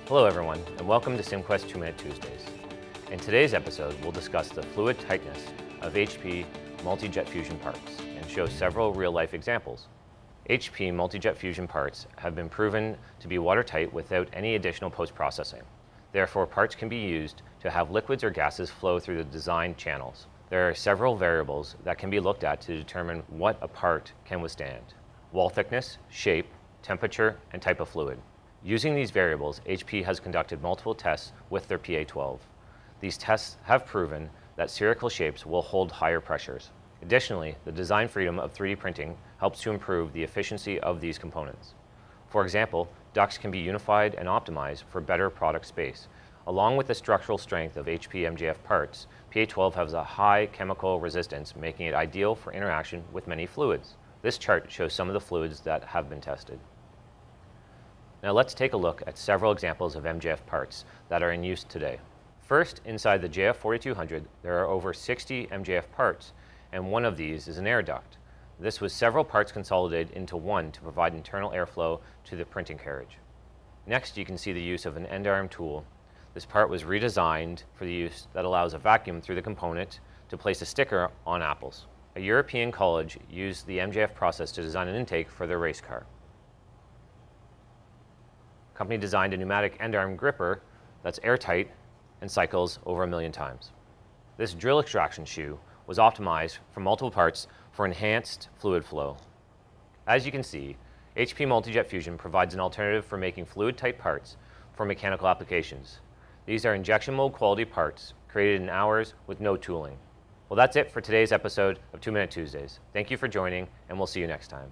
Hello everyone, and welcome to SimQuest 2-Minute Tuesdays. In today's episode, we'll discuss the fluid tightness of HP multi-jet fusion parts and show several real-life examples. HP multi-jet fusion parts have been proven to be watertight without any additional post-processing. Therefore, parts can be used to have liquids or gases flow through the designed channels. There are several variables that can be looked at to determine what a part can withstand: wall thickness, shape, temperature, and type of fluid. Using these variables, HP has conducted multiple tests with their PA12. These tests have proven that spherical shapes will hold higher pressures. Additionally, the design freedom of 3D printing helps to improve the efficiency of these components. For example, ducts can be unified and optimized for better product space. Along with the structural strength of HP MJF parts, PA12 has a high chemical resistance, making it ideal for interaction with many fluids. This chart shows some of the fluids that have been tested. Now let's take a look at several examples of MJF parts that are in use today. First, inside the JF4200, there are over 60 MJF parts, and one of these is an air duct. This was several parts consolidated into one to provide internal airflow to the printing carriage. Next, you can see the use of an end arm tool. This part was redesigned for the use that allows a vacuum through the component to place a sticker on apples. A European college used the MJF process to design an intake for their race car. Company designed a pneumatic end arm gripper that's airtight and cycles over 1 million times. This drill extraction shoe was optimized for multiple parts for enhanced fluid flow. As you can see, HP Multi-Jet Fusion provides an alternative for making fluid-tight parts for mechanical applications. These are injection mold quality parts created in hours with no tooling. Well, that's it for today's episode of 2-Minute Tuesdays. Thank you for joining, and we'll see you next time.